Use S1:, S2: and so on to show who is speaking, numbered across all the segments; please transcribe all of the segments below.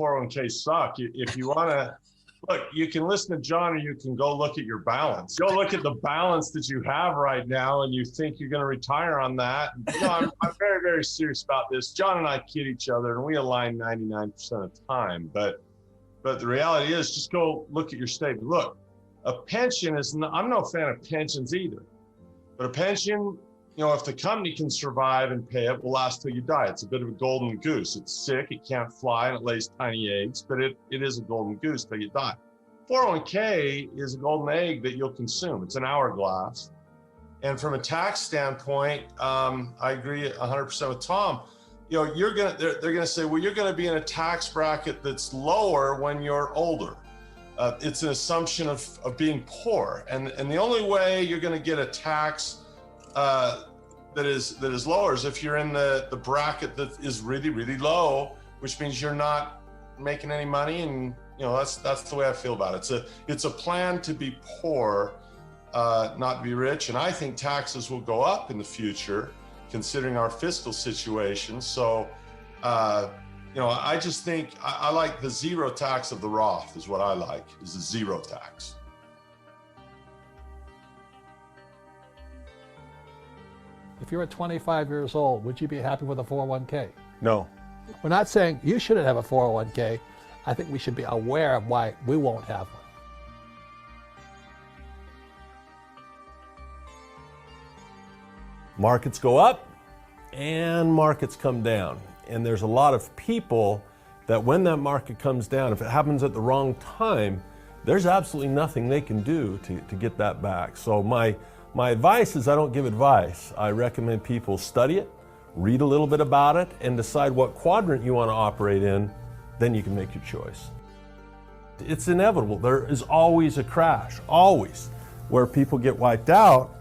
S1: 401k suck. If you want to, look, you can listen to John or you can go look at your balance. Go look at the balance that you have right now and you think you're going to retire on that. I'm very, very serious about this. John and I kid each other and we align 99% of the time. But the reality is just go look at your statement. Look, a pension is, I'm no fan of pensions either. But a pension, if the company can survive and pay it, will last till you die. It's a bit of a golden goose. It's sick, it can't fly, and it lays tiny eggs, but it is a golden goose till you die. 401k is a golden egg that you'll consume. It's an hourglass. And from a tax standpoint, I agree 100% with Tom. They're gonna say, well, you're gonna be in a tax bracket that's lower when you're older. It's an assumption of being poor. And the only way you're gonna get a tax that is lower is if you're in the bracket that is really, really low, which means you're not making any money. And that's the way I feel about it. It's a plan to be poor, not to be rich. And I think taxes will go up in the future, considering our fiscal situation. So, I just think I like the zero tax of the Roth is what I like, is the zero tax.
S2: If you were 25 years old, would you be happy with a 401k?
S3: No.
S2: We're not saying you shouldn't have a 401k. I think we should be aware of why we won't have one.
S3: Markets go up and markets come down. And there's a lot of people that when that market comes down, if it happens at the wrong time, there's absolutely nothing they can do to get that back. So my advice is I don't give advice. I recommend people study it, read a little bit about it, and decide what quadrant you want to operate in. Then you can make your choice. It's inevitable. There is always a crash, always, where people get wiped out.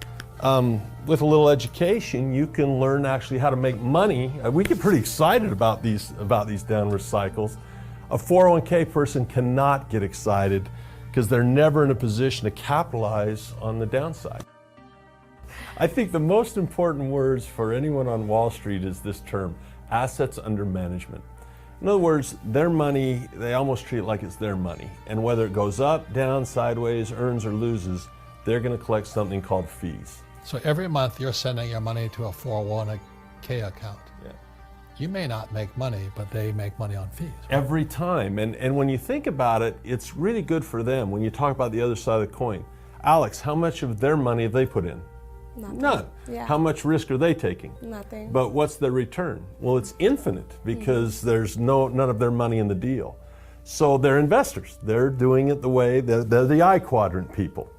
S3: With a little education, you can learn actually how to make money. We get pretty excited about these downward cycles. A 401k person cannot get excited because they're never in a position to capitalize on the downside. I think the most important words for anyone on Wall Street is this term, assets under management. In other words, their money, they almost treat it like it's their money. And whether it goes up, down, sideways, earns or loses, they're going to collect something called fees.
S2: So every month you're sending your money to a 401k account.
S3: Yeah.
S2: You may not make money, but they make money on fees. Right?
S3: Every time. And when you think about it, it's really good for them. When you talk about the other side of the coin, Alex, how much of their money have they put in?
S4: Nothing.
S3: None.
S4: Yeah.
S3: How much risk are they taking?
S4: Nothing.
S3: But what's their return? Well, it's infinite because there's none of their money in the deal. So they're investors. They're doing it the way, they're the I quadrant people.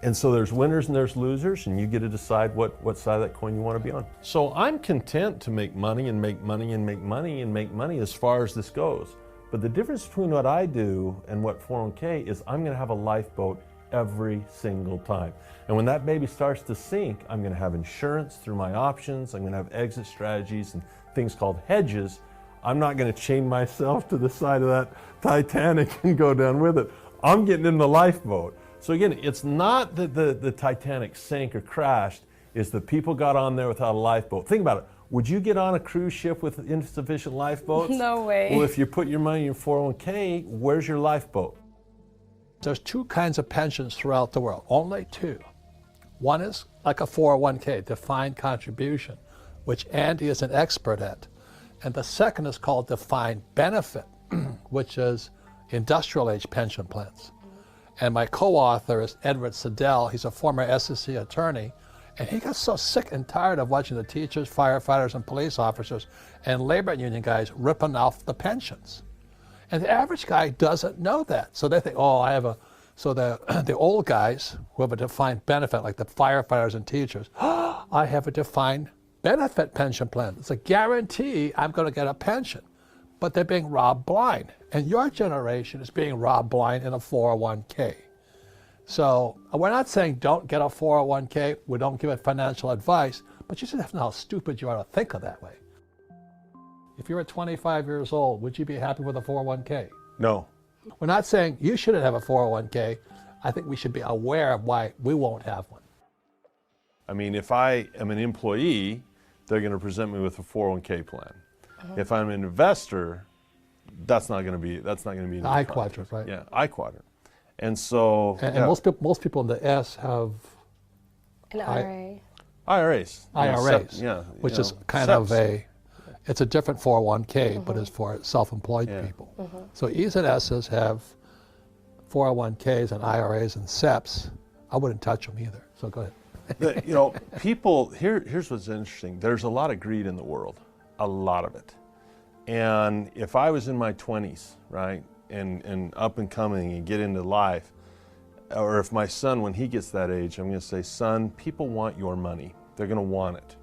S3: And so there's winners and there's losers, and you get to decide what side of that coin you want to be on. So I'm content to make money and make money and make money and make money as far as this goes. But the difference between what I do and what 401k is I'm going to have a lifeboat every single time. And when that baby starts to sink, I'm going to have insurance through my options. I'm going to have exit strategies and things called hedges. I'm not going to chain myself to the side of that Titanic and go down with it. I'm getting in the lifeboat. So again, it's not that the Titanic sank or crashed, it's that people got on there without a lifeboat. Think about it. Would you get on a cruise ship with insufficient lifeboats?
S4: No way.
S3: Well, if you put your money in your 401k, where's your lifeboat?
S2: There's two kinds of pensions throughout the world, only two. One is like a 401k, defined contribution, which Andy is an expert at. And the second is called defined benefit, which is industrial age pension plans. And my co-author is Edward Siddell. He's a former SEC attorney. And he got so sick and tired of watching the teachers, firefighters, and police officers and labor union guys ripping off the pensions. And the average guy doesn't know that. So they think, so the old guys who have a defined benefit, like the firefighters and teachers, I have a defined benefit pension plan. It's a guarantee I'm going to get a pension. But they're being robbed blind. And your generation is being robbed blind in a 401k. So we're not saying don't get a 401k. We don't give it financial advice. But you just have to know how stupid you are to think of that way. If you were 25 years old, would you be happy with a 401k?
S3: No.
S2: We're not saying you shouldn't have a 401k. I think we should be aware of why we won't have one.
S3: I mean, if I am an employee, they're going to present me with a 401k plan. If I'm an investor, that's not going to be
S2: The I quadrant, right?
S3: Yeah, I quadrant. And so
S2: and most people in the S have
S4: an IRA.
S3: IRAs.
S2: IRAs, which is kind of it's a different 401k, but it's for self-employed people. So E's and S's have 401ks and IRAs and SEPs. I wouldn't touch them either. So go ahead.
S3: People, here's what's interesting. There's a lot of greed in the world, a lot of it. And if I was in my 20s, right, and up and coming and get into life, or if my son, when he gets that age, I'm going to say, son, people want your money. They're going to want it.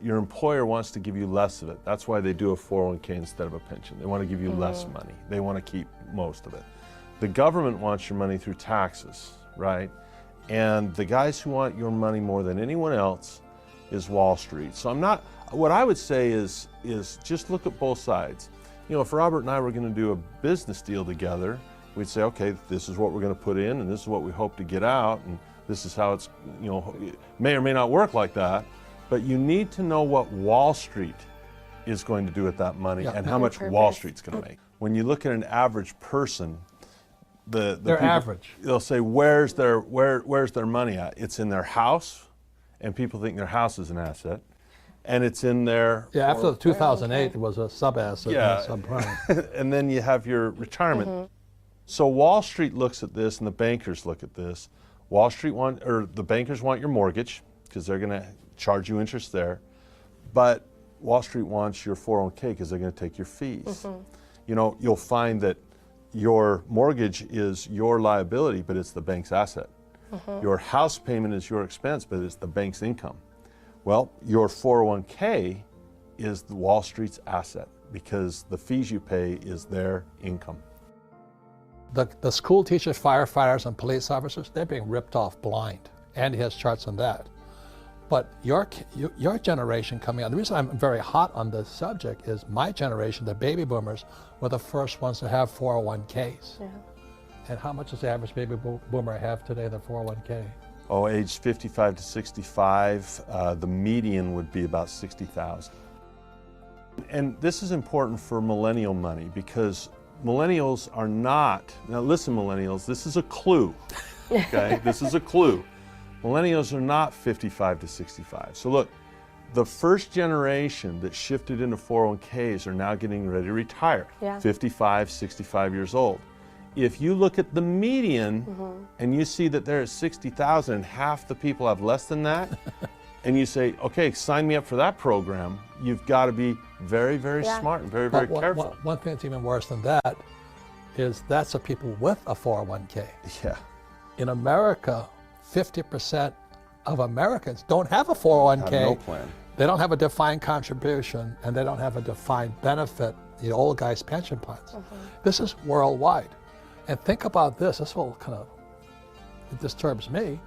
S3: Your employer wants to give you less of it. That's why they do a 401k instead of a pension. They want to give you less money. They want to keep most of it. The government wants your money through taxes, right? And the guys who want your money more than anyone else is Wall Street. So what I would say is just look at both sides. If Robert and I were going to do a business deal together, we'd say, okay, this is what we're going to put in, and this is what we hope to get out, and this is how it's, it may or may not work like that, but you need to know what Wall Street is going to do with that money and how much Wall Street's going to make. When you look at an average person, they're people,
S2: average.
S3: They'll say, where's their money at? It's in their house, and people think their house is an asset. And it's in there.
S2: Yeah, after 2008, it was a sub-asset, not subprime.
S3: And then you have your retirement. So Wall Street looks at this, and the bankers look at this. The bankers want your mortgage because they're going to charge you interest there. But Wall Street wants your 401k because they're going to take your fees. You'll find that your mortgage is your liability, but it's the bank's asset. Your house payment is your expense, but it's the bank's income. Well, your 401k is the Wall Street's asset because the fees you pay is their income.
S2: The school teachers, firefighters, and police officers, they're being ripped off blind. Andy has charts on that. But your generation coming on, the reason I'm very hot on this subject is my generation, the baby boomers, were the first ones to have 401ks. Yeah. And how much does the average baby boomer have today, the 401k?
S3: Age 55 to 65, the median would be about 60,000. And this is important for millennial money because millennials are not, now listen millennials, this is a clue, okay? This is a clue. Millennials are not 55 to 65. So look, the first generation that shifted into 401ks are now getting ready to retire, 55, 65 years old. If you look at the median and you see that they're at 60,000 and half the people have less than that, and you say, okay, sign me up for that program, you've got to be very, very smart and very, very careful.
S2: One thing that's even worse than that is that's the people with a 401k.
S3: Yeah.
S2: In America, 50% of Americans don't have a 401k.
S3: Have no plan.
S2: They don't have a defined contribution, and they don't have a defined benefit, the old guys' pension plans. This is worldwide. And think about this will it disturbs me.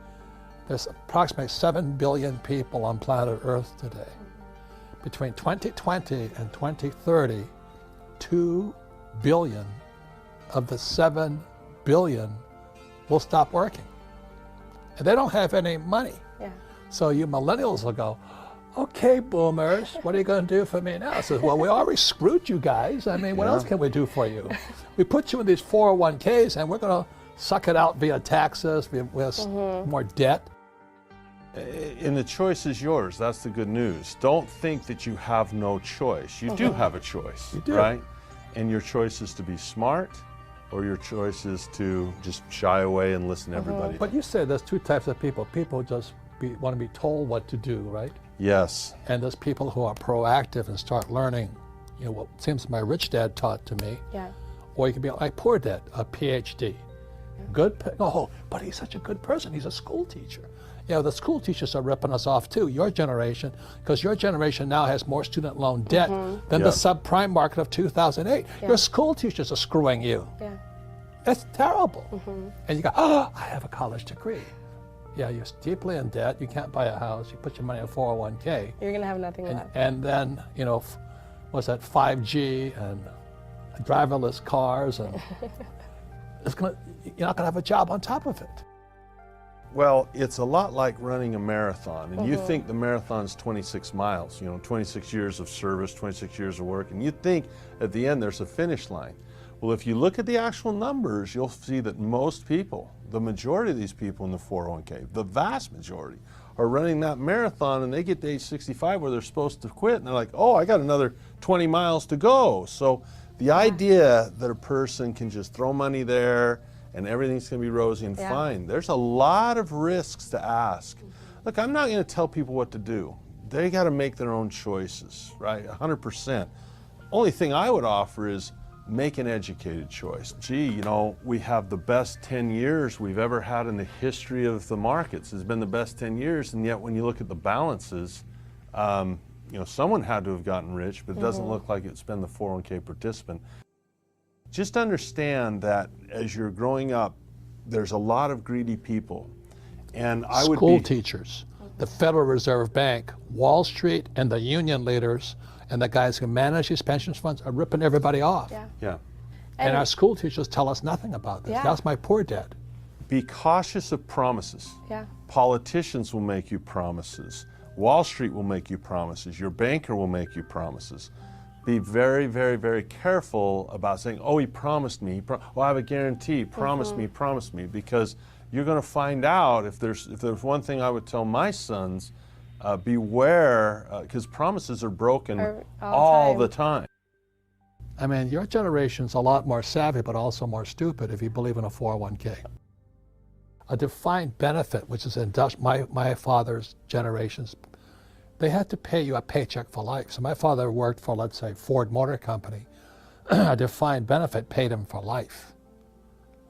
S2: There's approximately 7 billion people on planet Earth today. Between 2020 and 2030, 2 billion of the 7 billion will stop working. And they don't have any money. Yeah. So you millennials will go, okay, boomers, what are you going to do for me now? I says, well, we already screwed you guys. I mean, what else can we do for you? We put you in these 401ks, and we're going to suck it out via taxes, via more debt.
S3: And the choice is yours. That's the good news. Don't think that you have no choice. You do have a choice, right? And your choice is to be smart, or your choice is to just shy away and listen to everybody.
S2: But you said there's two types of people. People just want to be told what to do, right?
S3: Yes.
S2: And there's people who are proactive and start learning, what seems my rich dad taught to me. Yeah. Or you can be like poor dad, a PhD. Good, but he's such a good person. He's a school teacher. The school teachers are ripping us off too, your generation, because your generation now has more student loan debt than the subprime market of 2008. Your school teachers are screwing you. Yeah. That's terrible. And you go, I have a college degree. Yeah, you're deeply in debt. You can't buy a house. You put your money in a 401k.
S4: You're going to have nothing left.
S2: And then, what's that, 5G and driverless cars, and you're not going to have a job on top of it.
S3: Well, it's a lot like running a marathon, and you think the marathon's 26 miles, 26 years of service, 26 years of work, and you think at the end there's a finish line. Well, if you look at the actual numbers, you'll see that most people, the majority of these people in the 401k, the vast majority, are running that marathon, and they get to age 65 where they're supposed to quit, and they're like, oh, I got another 20 miles to go. So the idea that a person can just throw money there and everything's going to be rosy and fine, there's a lot of risks to ask. Look, I'm not going to tell people what to do. They got to make their own choices, right? 100%. Only thing I would offer is make an educated choice. Gee, we have the best 10 years we've ever had in the history of the markets. It's been the best 10 years, and yet when you look at the balances, someone had to have gotten rich, but it doesn't look like it's been the 401k participant. Just understand that as you're growing up, there's a lot of greedy people. And I would
S2: School teachers, the Federal Reserve Bank, Wall Street, and the union leaders, and the guys who manage these pension funds are ripping everybody off.
S3: Yeah.
S2: And our school teachers tell us nothing about this. That's my poor dad.
S3: Be cautious of promises.
S4: Yeah.
S3: Politicians will make you promises. Wall Street will make you promises. Your banker will make you promises. Be very, very, very careful about saying, oh, he promised me. I have a guarantee. Promise me, because you're going to find out if there's one thing I would tell my sons, beware, because promises are broken all the time.
S2: I mean, your generation's a lot more savvy, but also more stupid if you believe in a 401k. A defined benefit, which is my father's generations, they had to pay you a paycheck for life. So my father worked for, let's say, Ford Motor Company. A defined benefit paid him for life.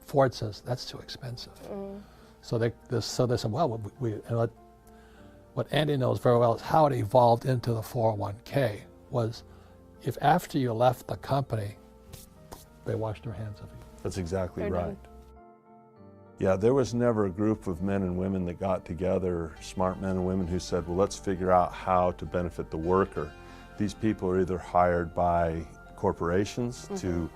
S2: Ford says, that's too expensive. So they said, well, what Andy knows very well is how it evolved into the 401k was if after you left the company, they washed their hands of you.
S3: That's exactly right.
S4: Done.
S3: Yeah, there was never a group of men and women that got together, smart men and women who said, well, let's figure out how to benefit the worker. These people are either hired by corporations to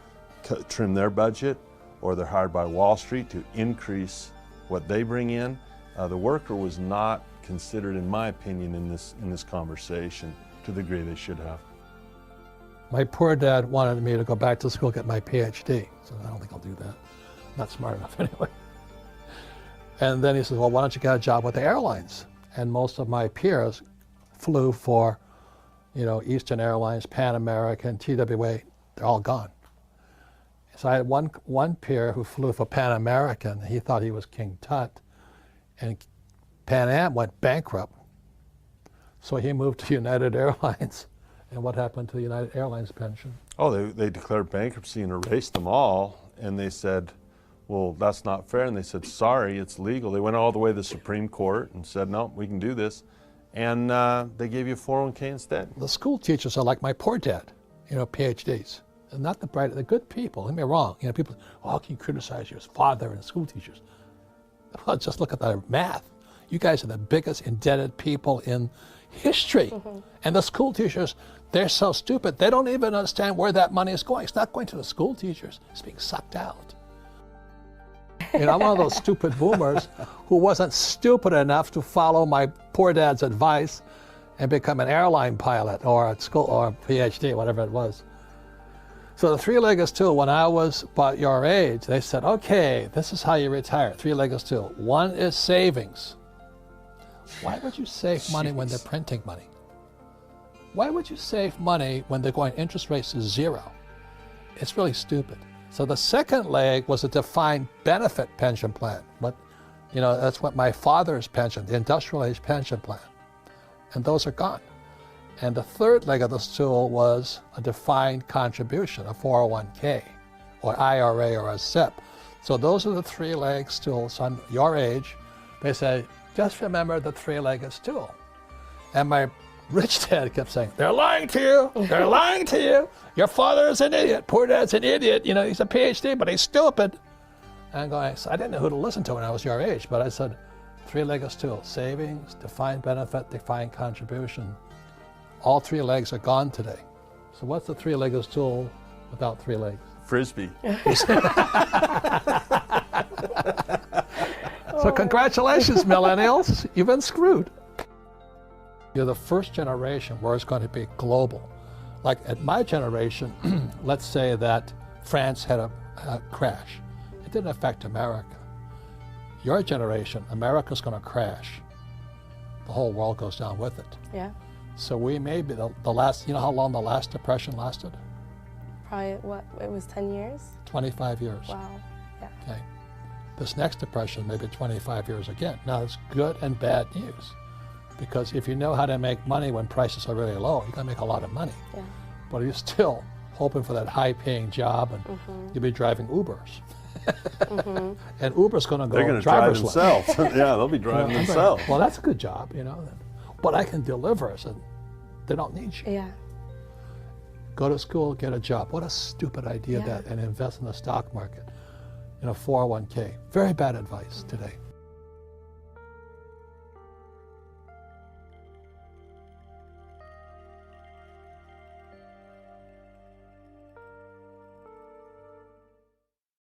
S3: trim their budget, or they're hired by Wall Street to increase what they bring in. The worker was not considered, in my opinion, in this conversation to the degree they should have.
S2: My poor dad wanted me to go back to school, get my PhD. So I don't think I'll do that. I'm not smart enough anyway. And then he says, well, why don't you get a job with the airlines? And most of my peers flew for, Eastern Airlines, Pan American, TWA, they're all gone. So I had one peer who flew for Pan American. He thought he was King Tut, and Pan Am went bankrupt. So he moved to United Airlines. And what happened to the United Airlines pension?
S3: Oh, they declared bankruptcy and erased them all, and they said, well, that's not fair. And they said, sorry, it's legal. They went all the way to the Supreme Court and said, no, we can do this. And they gave you a 401k instead.
S2: The school teachers are like my poor dad, PhDs. And not the bright, the good people. Don't get me wrong. People, how can you criticize your father and school teachers? Well, just look at the math. You guys are the biggest indebted people in history. And the school teachers, they're so stupid. They don't even understand where that money is going. It's not going to the school teachers. It's being sucked out. I'm one of those stupid boomers who wasn't stupid enough to follow my poor dad's advice and become an airline pilot or at school or a PhD, whatever it was. So the three-legged stool, when I was about your age, they said, okay, this is how you retire, three-legged stool. One is savings. Why would you save money when they're printing money? Why would you save money when they're going interest rates to zero? It's really stupid. So the second leg was a defined benefit pension plan. That's what my father's pension, the industrial age pension plan. And those are gone. And the third leg of the stool was a defined contribution, a 401k, or IRA, or a SIP. So those are the three-legged stools on your age. They say, just remember the three-legged stool. And my rich dad kept saying, they're lying to you, they're lying to you. Your father is an idiot, poor dad's an idiot. He's a PhD, but he's stupid. And I didn't know who to listen to when I was your age, but I said, three-legged stool, savings, defined benefit, defined contribution. All three legs are gone today. So what's the three-legged stool without three legs?
S3: Frisbee.
S2: So congratulations, millennials. You've been screwed. You're the first generation where it's going to be global. Like at my generation, let's say that France had a crash. It didn't affect America. Your generation, America's going to crash. The whole world goes down with it.
S4: Yeah.
S2: So we may be the last, you know how long the last depression lasted?
S4: Probably, what, it was 10 years?
S2: 25 years.
S4: Wow. Yeah.
S2: Okay. This next depression may be 25 years again. Now it's good and bad news. Because if you know how to make money when prices are really low, you're going to make a lot of money.
S4: Yeah.
S2: But you're still hoping for that high-paying job, and you'll be driving Ubers. And Uber's going to go
S3: They're going to drive
S2: driverless.
S3: themselves. Yeah, they'll be driving themselves.
S2: Well, that's a good job, you know. But I can deliver, so they don't need you.
S4: Yeah.
S2: Go to school, get a job. What a stupid idea that, and invest in the stock market, in a 401k. Very bad advice today.